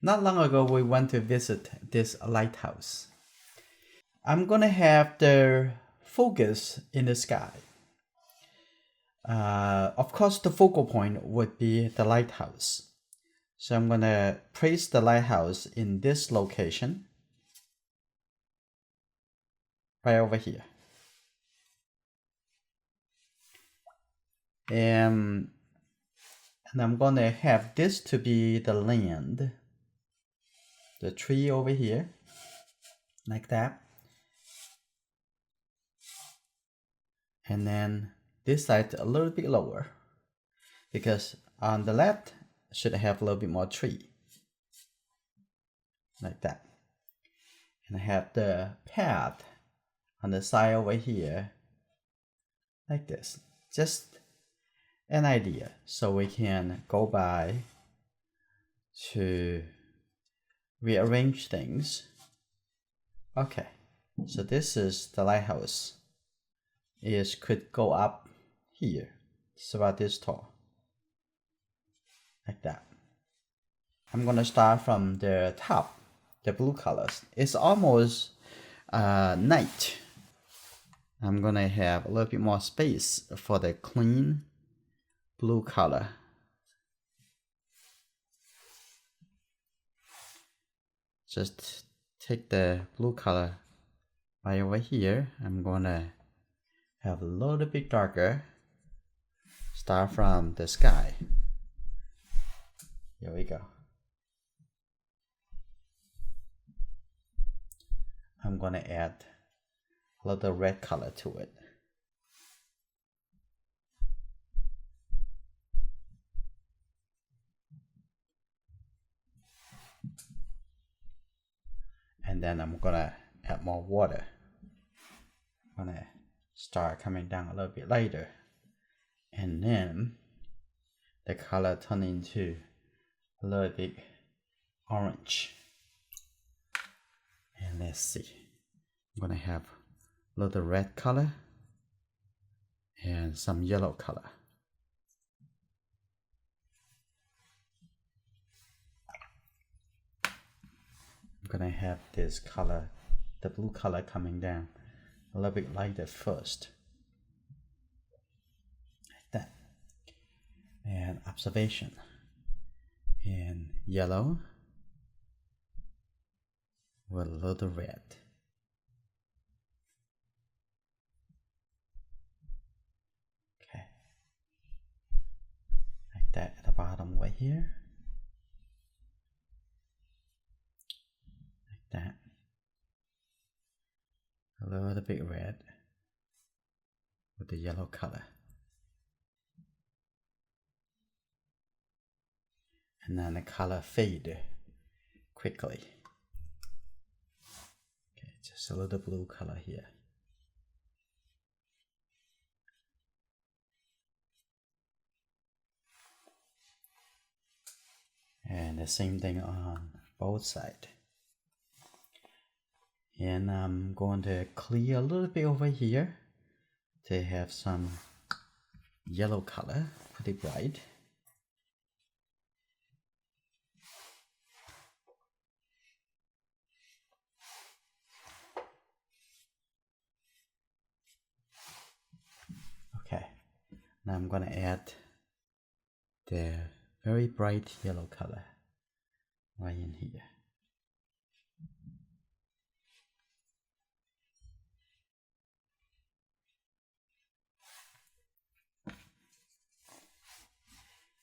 Not long ago, we went to visit this lighthouse. I'm gonna have the focus in the sky. Of course, the focal point would be the lighthouse. So I'm gonna place the lighthouse in this location, right over here. And I'm gonna have this to be the land, the tree over here, like that. And then this side a little bit lower, because on the left should have a little bit more tree, like that. And I have the path on the side over here, like this. Just an idea, so we can go by to rearrange things. Okay, so this is the lighthouse. It could go up here. It's about this tall, like that. I'm gonna start from the top, the blue colors. It's almost night. I'm gonna have a little bit more space for the clean blue color. Just take the blue color right over here. I'm gonna have a little bit darker. Start from the sky. Here we go. I'm gonna add a little red color to it. And then I'm gonna add more water. I'm gonna start coming down a little bit later. And then the color turn into a little bit orange. And let's see. I'm gonna have a little red color and some yellow color. I'm gonna have this color, the blue color, coming down a little bit lighter first, like that. And observation, and yellow with a little red. Okay, like that at the bottom right here. That a little bit red with the yellow color, and then the color fade quickly. Okay, just a little blue color here. And the same thing on both sides. And I'm going to clear a little bit over here to have some yellow color, pretty bright. Okay, now I'm going to add the very bright yellow color right in here.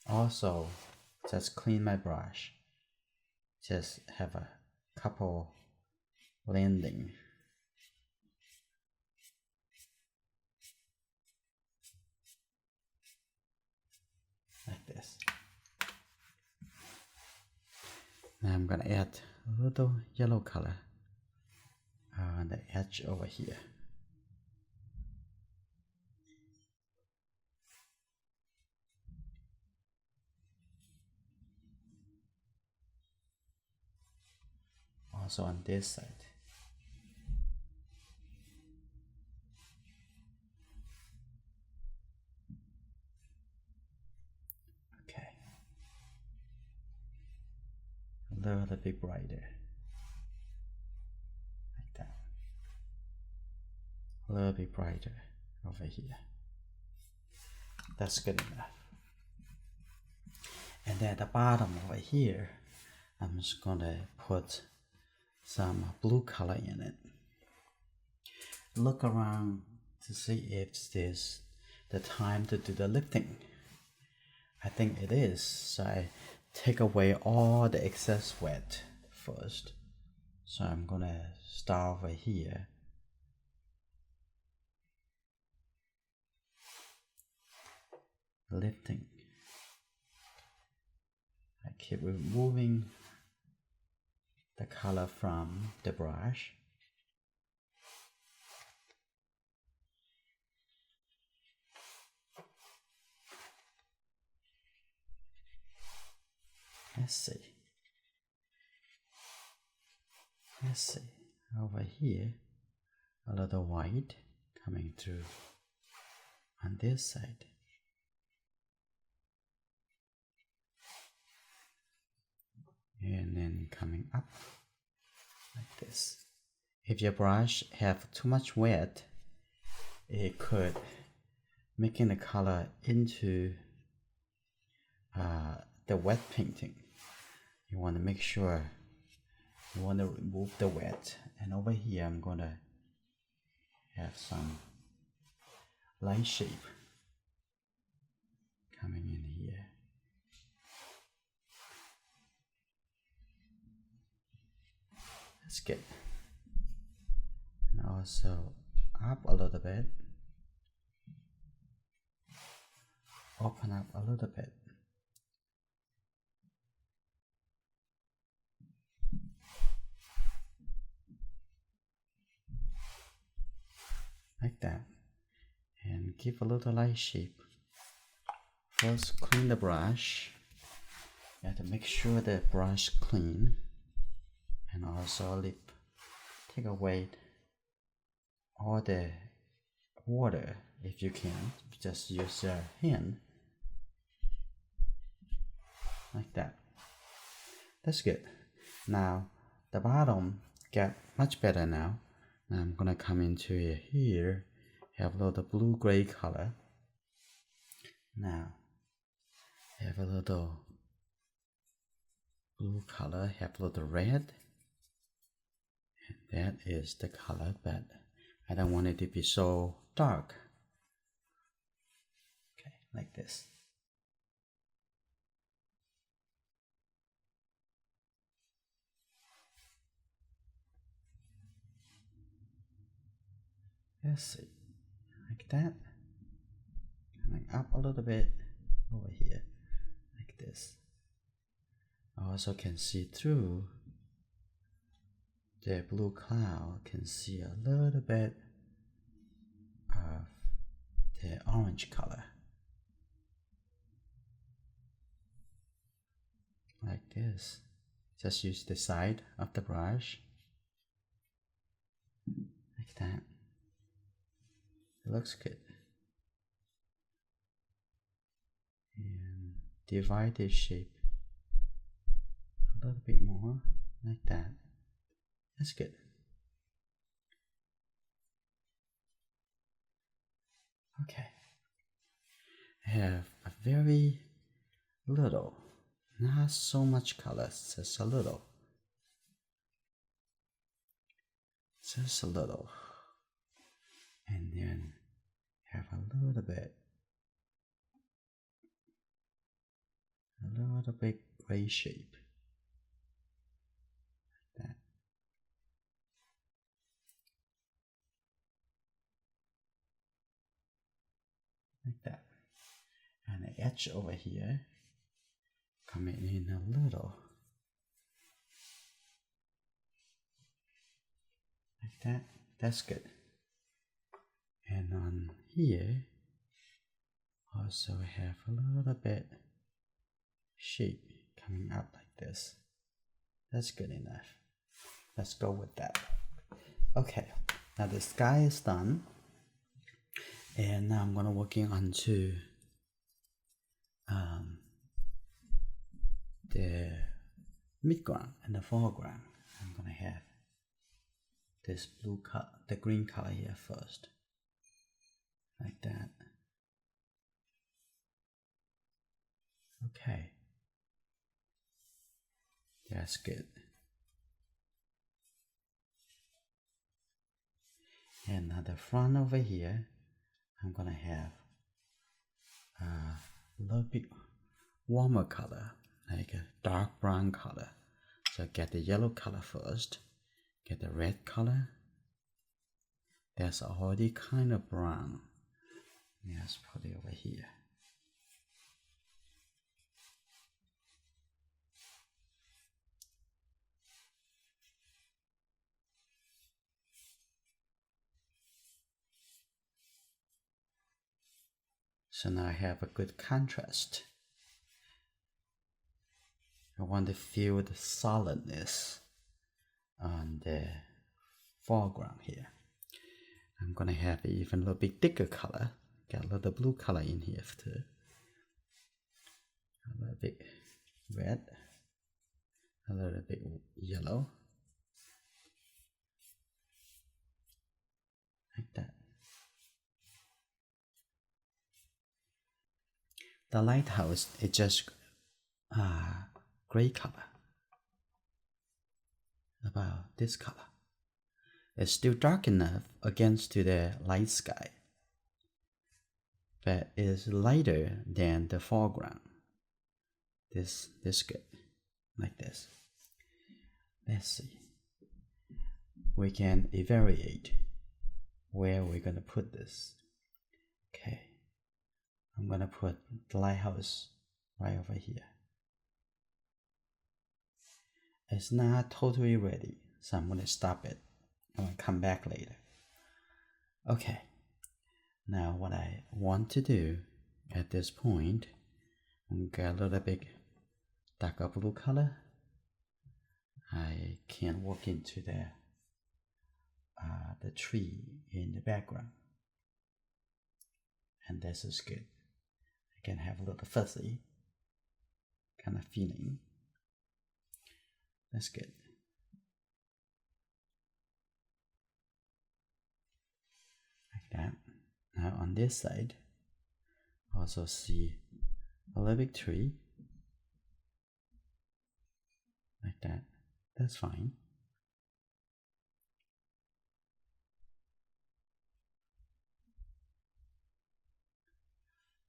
Also, just clean my brush. Just have a couple blending. Like this. Now I'm gonna add a little yellow color on the edge over here. Also on this side. Okay. A little bit brighter. Like that. A little bit brighter over here. That's good enough. And then at the bottom over here, I'm just gonna put some blue color in it. Look around to see if this the time to do the lifting. I think it is, so I take away all the excess wet first. So I'm gonna start over here. Lifting. I keep removing the color from the brush. Let's see, over here, a little white coming through on this side. And then coming up like this. If your brush have too much wet, it could making the color into the wet painting. You want to make sure you want to remove the wet. And over here I'm gonna have some light shape coming in here. That's good. And also up a little bit. Open up a little bit. Like that. And give a little light shape. First clean the brush. You have to make sure the brush clean. And also take away all the water if you can. Just use your hand. Like that. That's good. Now the bottom got much better now. Now I'm gonna come into here, have a little blue gray color. Now have a little blue color, have a little red. And that is the color, but I don't want it to be so dark. Okay, like this. Let's see, like that. Coming up a little bit over here, like this. I also can see through the blue cloud, can see a little bit of the orange color. Like this. Just use the side of the brush. Like that. It looks good. And divide the shape a little bit more, like that. That's good. Okay. I have a very little, not so much colors, just a little. Just a little. And then have a little bit gray shape. Like that. Like that. And the edge over here coming in a little. Like that. That's good. And on here also have a little bit shape coming up like this. That's good enough. Let's go with that. Okay, now the sky is done. And now I'm gonna working on to the midground and the foreground. I'm gonna have this blue color, the green color here first, like that. Okay, that's good. And now the front over here, I'm gonna have a little bit warmer color, like a dark brown color. So get the yellow color first, get the red color. That's already kind of brown. Let's put it over here. So now I have a good contrast. I want to feel the solidness on the foreground here. I'm gonna have even a little bit thicker color. Got a little blue color in here too. A little bit red, a little bit yellow, like that. The lighthouse is just gray color, about this color. It's still dark enough against to the light sky, but it's lighter than the foreground. This good, like this. Let's see. We can evaluate where we're gonna put this. Okay, I'm gonna put the lighthouse right over here. It's not totally ready, so I'm gonna stop it. I'm gonna come back later. Okay, now what I want to do at this point, I'm gonna get a little bit darker blue color. I can walk into the tree in the background, and this is good. I can have a little fuzzy kind of feeling. That's good. Like that. Now on this side, also see a little bit tree, like that. That's fine.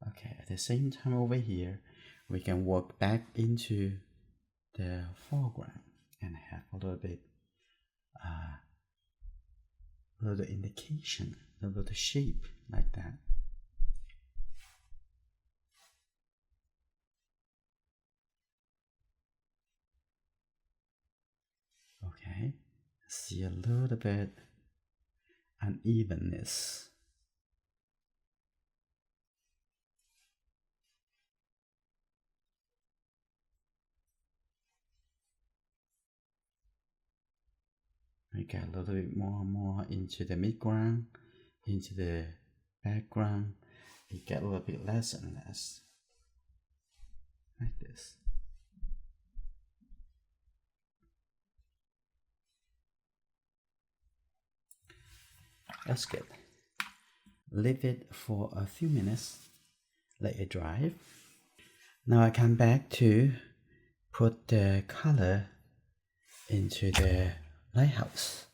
Okay, at the same time over here, we can walk back into the foreground and have a little bit, a little indication, a little shape like that. Okay, see a little bit unevenness. We get a little bit more and more into the midground, into the background. We get a little bit less and less, like this. That's good. Leave it for a few minutes, let it dry. Now I come back to put the color into the lighthouse.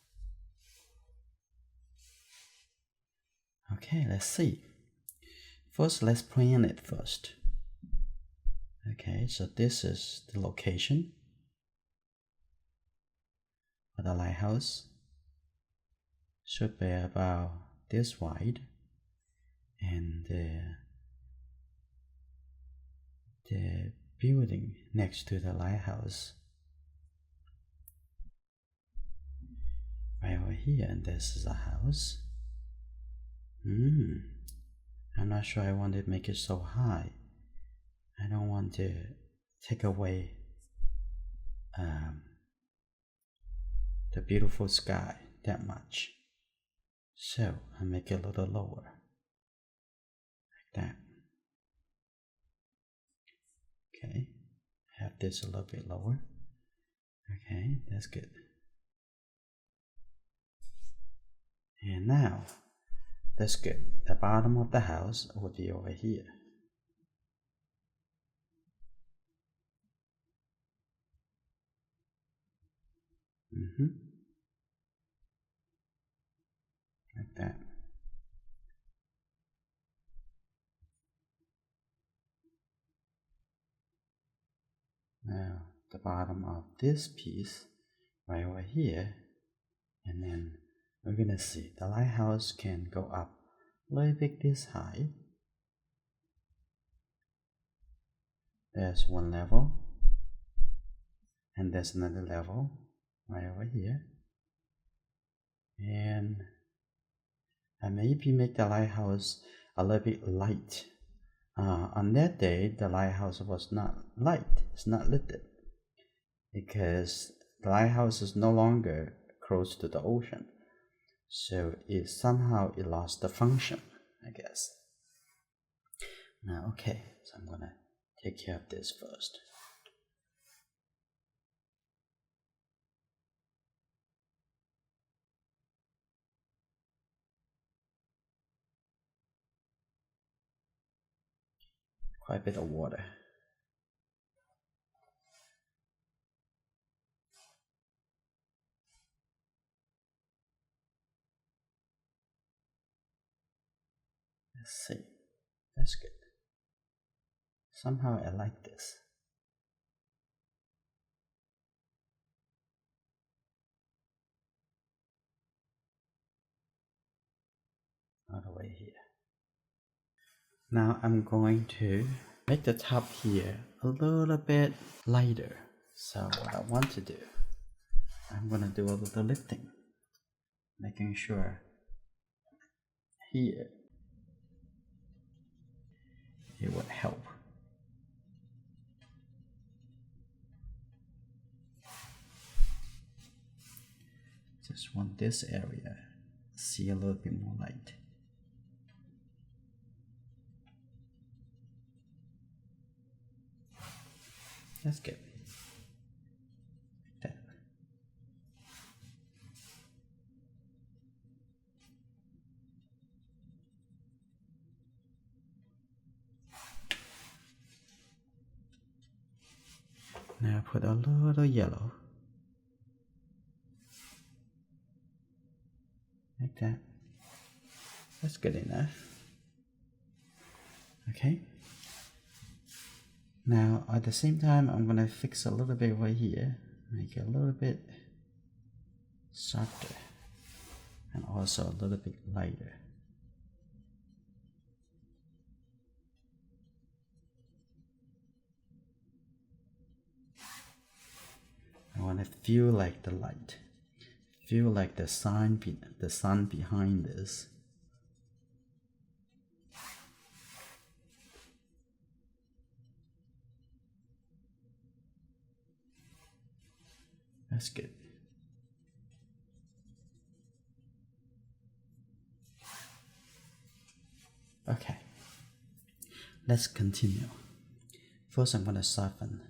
Okay, let's see. First, let's plan it first. Okay, so this is the location for the lighthouse. Should be about this wide, and the building next to the lighthouse right over here, and this is a house. I'm not sure I want to make it so high. I don't want to take away the beautiful sky that much. So I make it a little lower, like that. Okay, have this a little bit lower. Okay, that's good. And now, that's good. The bottom of the house will be over here. Like that. Now, the bottom of this piece right over here, and then we're gonna see the lighthouse can go up a little bit this high. There's one level, and there's another level right over here, and I maybe make the lighthouse a little bit light. On that day, the lighthouse was not light, it's not lit, because the lighthouse is no longer close to the ocean, so it somehow lost the function, I guess. Now, okay, so I'm gonna take care of this first. Quite a bit of water. Let's see. That's good. Somehow I like this. All the way here. Now I'm going to make the top here a little bit lighter. So what I want to do, I'm going to do a little lifting, making sure here it would help. Just want this area see a little bit more light. That's good. Like that. Now put a little yellow. Like that. That's good enough. Okay. Now at the same time, I'm gonna fix a little bit right here, make it a little bit softer and also a little bit lighter. I want to feel like the light, feel like the sun behind this. That's good. Okay, let's continue. First, I'm going to soften.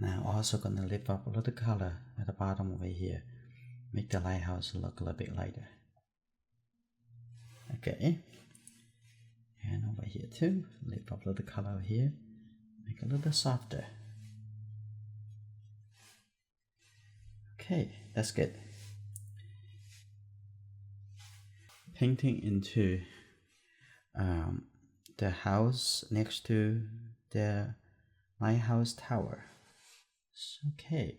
Now also going to lift up a little color at the bottom over here, make the lighthouse look a little bit lighter. Okay, and over here too, lift up a little color over here, make a little softer. Okay, that's good. Painting into the house next to the lighthouse tower. Okay.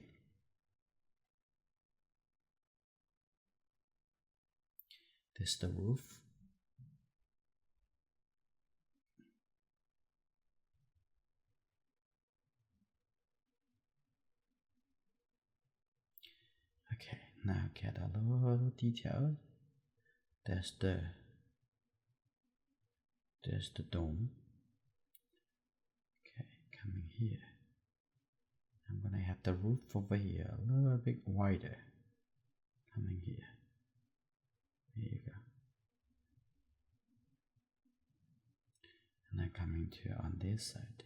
This is the roof. Okay, now get a little detail There's the dome. Okay, coming here. I'm gonna have the roof over here a little bit wider. Coming here. There you go. And then coming to on this side.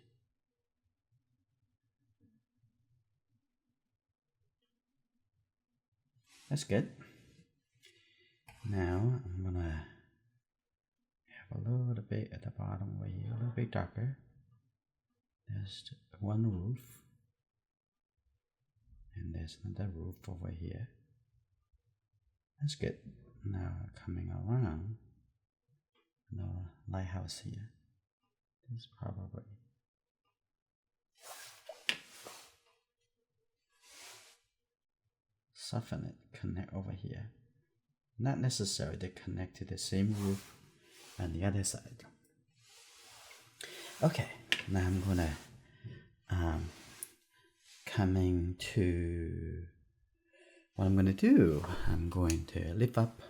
That's good. Now I'm gonna have a little bit at the bottom over here, a little bit darker. There's one roof. And there's another roof over here. That's good. Now coming around the lighthouse here. This is probably soften it, connect over here. Not necessarily to connect to the same roof on the other side. Okay, now I'm gonna coming to what I'm gonna do. I'm going to lift up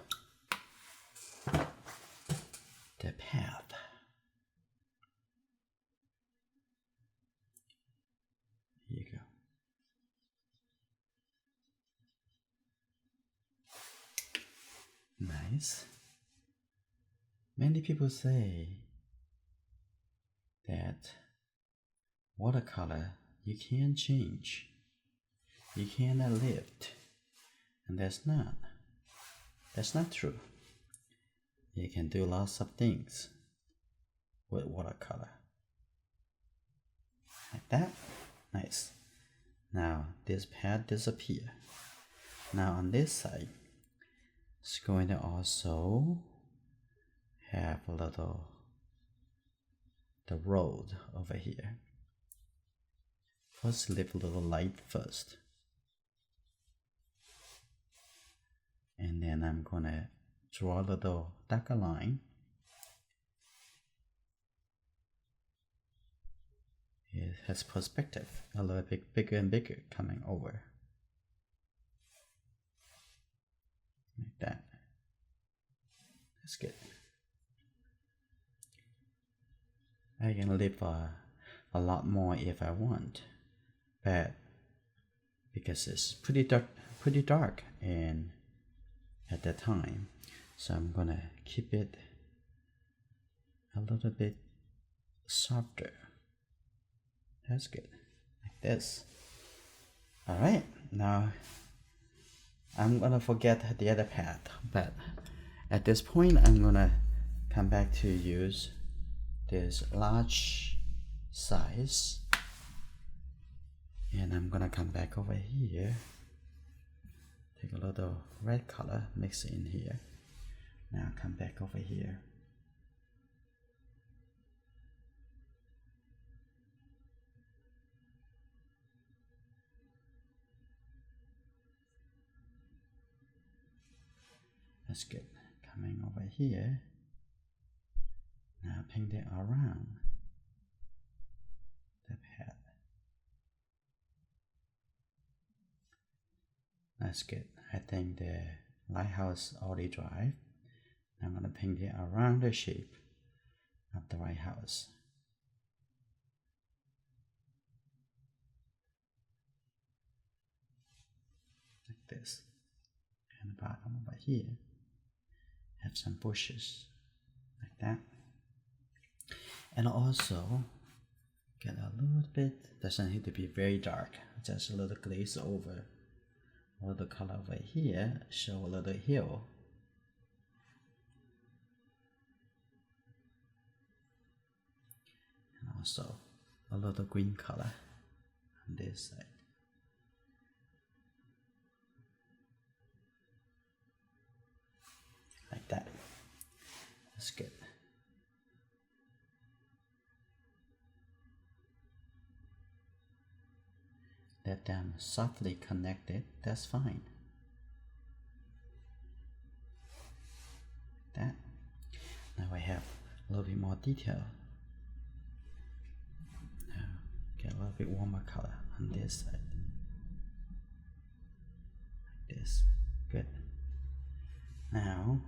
the path. Here you go. Nice. Many people say that watercolor you can't change, you cannot lift, and that's not true. You can do lots of things with watercolor. Like that. Nice. Now this pad disappear. Now on this side, it's going to also have a little the road over here. Let's leave a little light first. And then I'm gonna draw a little darker line. It has perspective, a little bit bigger and bigger coming over. Like that. That's good. I can leave a lot more if I want, but because it's pretty dark and at that time, so I'm gonna keep it a little bit softer. That's good, like this. All right, now I'm gonna forget the other path, but at this point I'm gonna come back to use this large size, and I'm gonna come back over here, take a little red color, mix it in here. Now come back over here. That's good. Coming over here. Now paint it around the pad. That's good. I think the lighthouse already dry. I'm going to paint it around the shape of the lighthouse. Like this. And the bottom over here have some bushes like that. And also get a little bit, doesn't need to be very dark, just a little glaze over, a little color over here, show a little hill. And also a little green color on this side. Like that. That's good. Let them softly connect it, that's fine. Like that. Now I have a little bit more detail. Now get a little bit warmer color on this side. Like this. Good. Now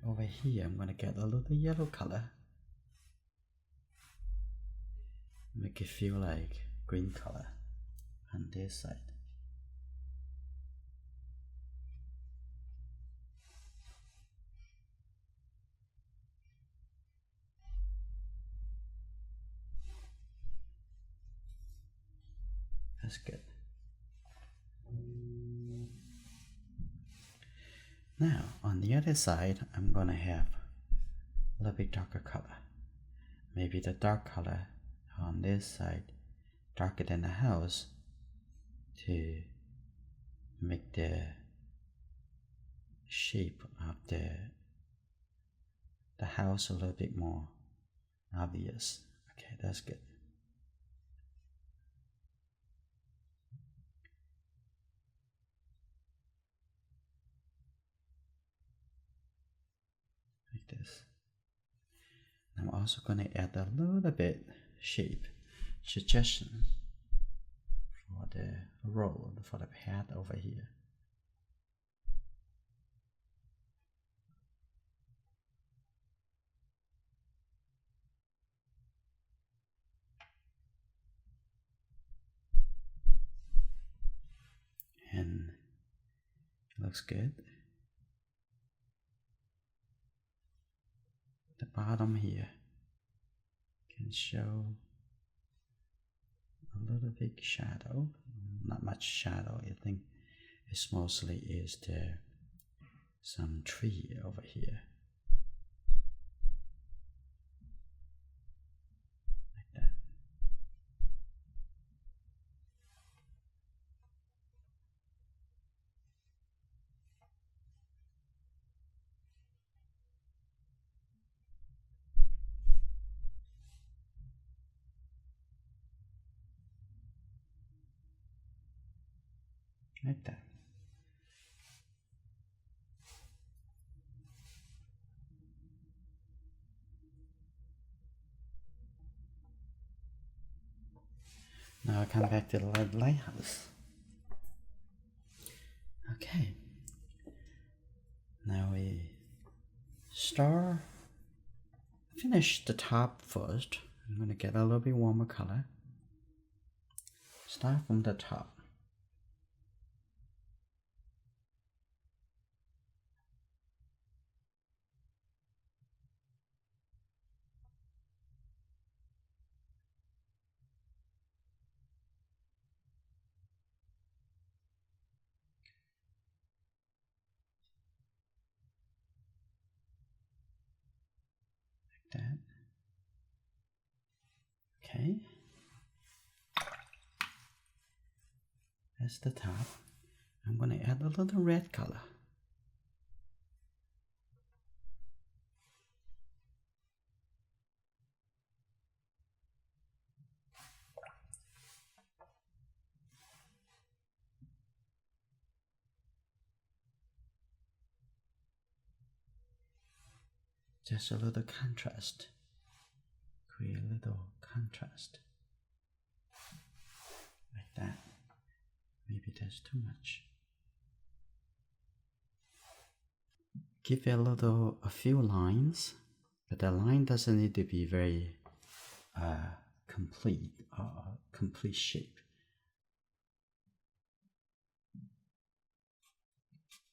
over here I'm gonna get a little yellow color, make it feel like green color on this side. That's good. Now on the other side I'm gonna have a little bit darker color. Maybe the dark color on this side darker than the house to make the shape of the house a little bit more obvious. Okay, that's good. Like this. I'm also going to add a little bit shape suggestion for the road, for the path over here. And it looks good. The bottom here can show a little bit shadow, not much shadow. I think it's mostly is some tree over here. Like that. Like that. Now I come back to the lighthouse. Okay. Now we finish the top first. I'm going to get a little bit warmer color. Start from the top. Like that. Okay. That's the top. I'm going to add a little red color. Just a little contrast. Create a little contrast. Like that. Maybe that's too much. Give it a few lines, but the line doesn't need to be very complete shape.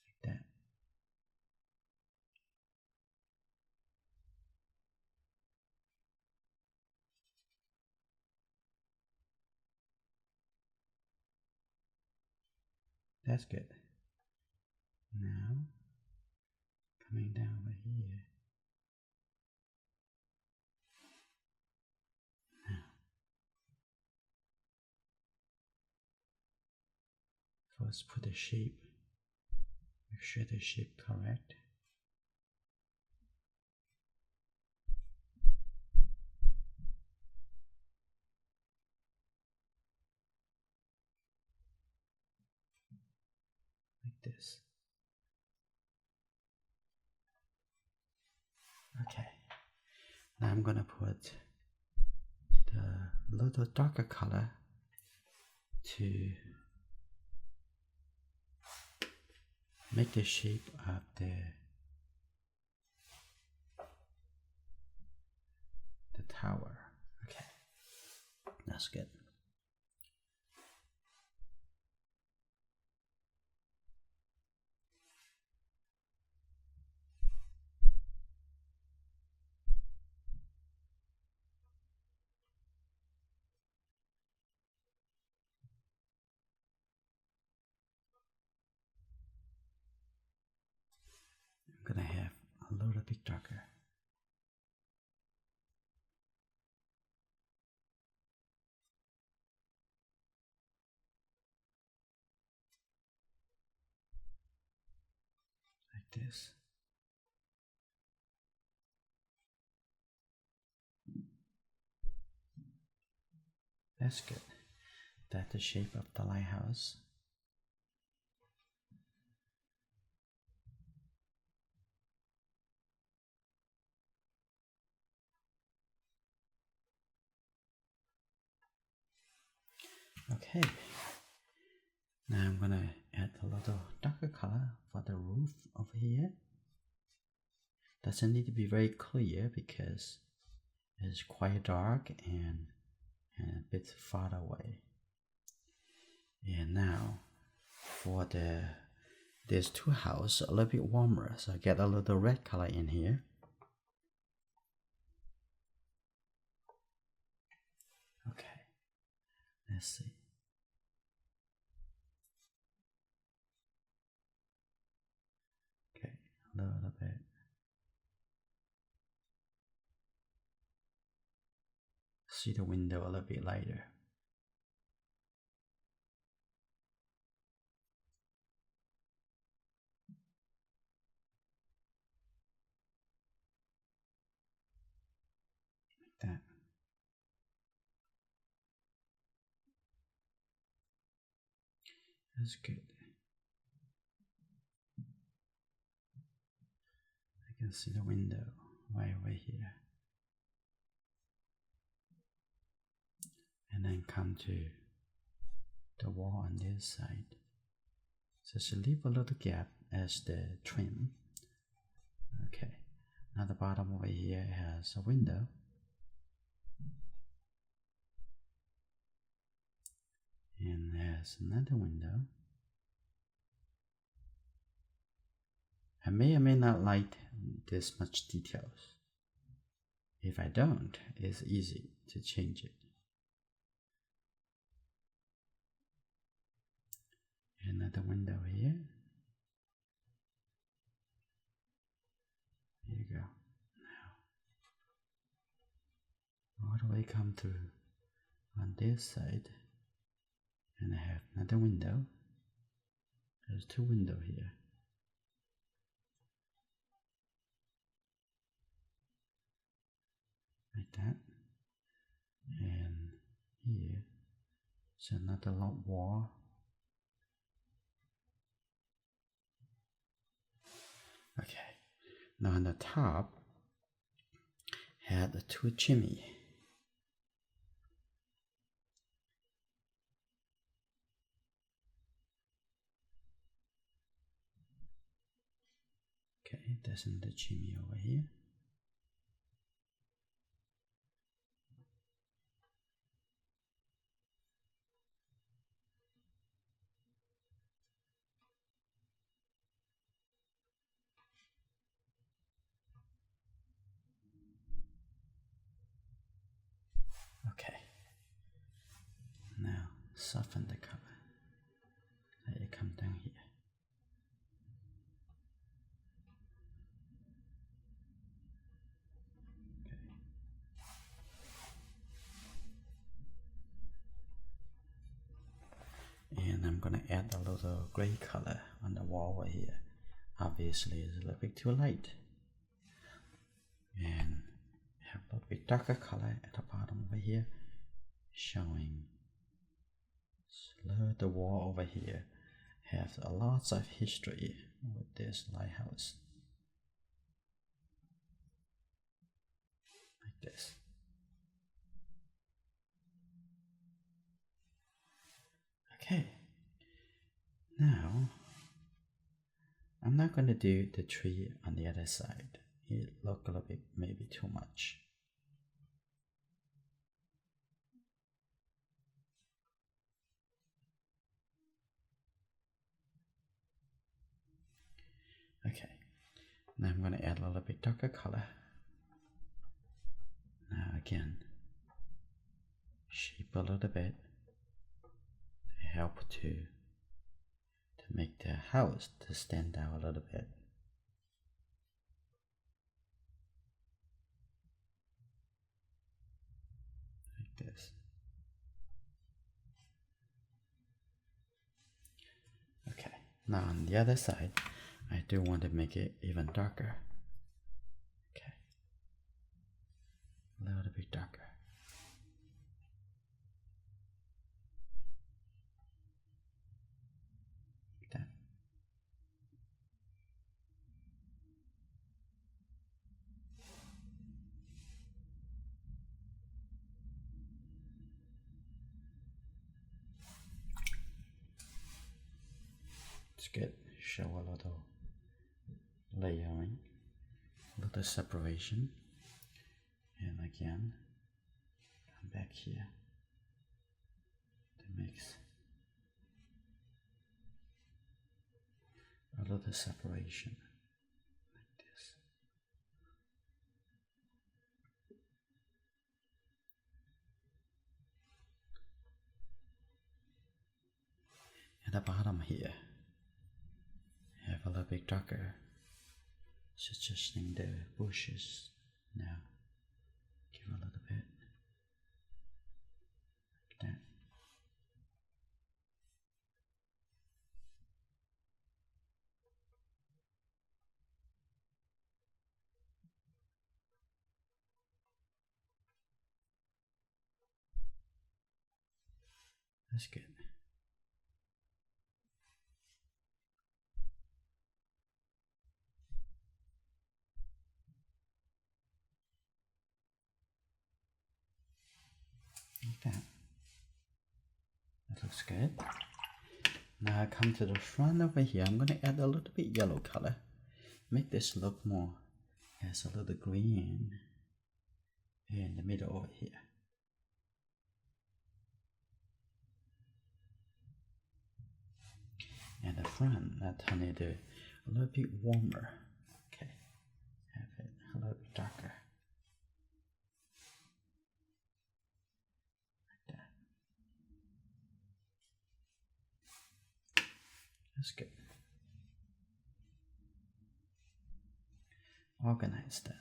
Like that. That's good. Now, coming down over here. Now, first put the shape. Make sure the shape correct. Like this. Okay. Now I'm gonna put the little darker color to make the shape of tower. Okay, that's good. I'm gonna have a little bit darker. Like this. That's good. That's the shape of the lighthouse. Okay, now I'm gonna add a little darker color for the roof over here. Doesn't need to be very clear because it's quite dark and a bit far away. And now for these two houses a little bit warmer, so I get a little red color in here. Okay, let's see. Okay, a little bit. See the window a little bit lighter. Like that. That's good. I can see the window right over here. And then come to the wall on this side. Just leave a little gap as the trim. Okay, now the bottom over here has a window. And there's another window. I may or may not like this much details. If I don't, it's easy to change it. Another window here. Here you go. Now, all the way come through on this side. And I have another window. There's two windows here. Like that. And here is another long wall. Okay. Now on the top had two chimney. Okay, there's another chimney over here. Okay. Now soften the color. Let it come down here. And I'm gonna add a little gray color on the wall over here. Obviously it's a little bit too light. And have a little bit darker color at the bottom over here, showing the wall over here has a lots of history with this lighthouse. Like this. Okay, now I'm not going to do the tree on the other side. It looked a little bit maybe too much. Now I'm going to add a little bit darker color. Now again, shape a little bit to help to make the house to stand out a little bit. Like this. Okay, now on the other side, I do want to make it even darker. Okay, a little bit darker. Like that. It's good. Show a little layering, a little separation, and again come back here to mix a little separation like this. At the bottom here, have a little bit darker, suggesting the bushes. Now give a little bit like that. That's good. Like that. That looks good. Now I come to the front over here. I'm going to add a little bit yellow color. Make this look more as a little green in the middle over here. And the front, I turn it a little bit warmer. Okay, have it a little bit darker. Like that. That's good. Organize that.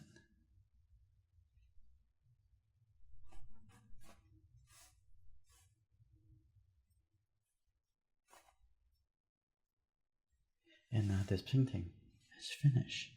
And now this painting is finished.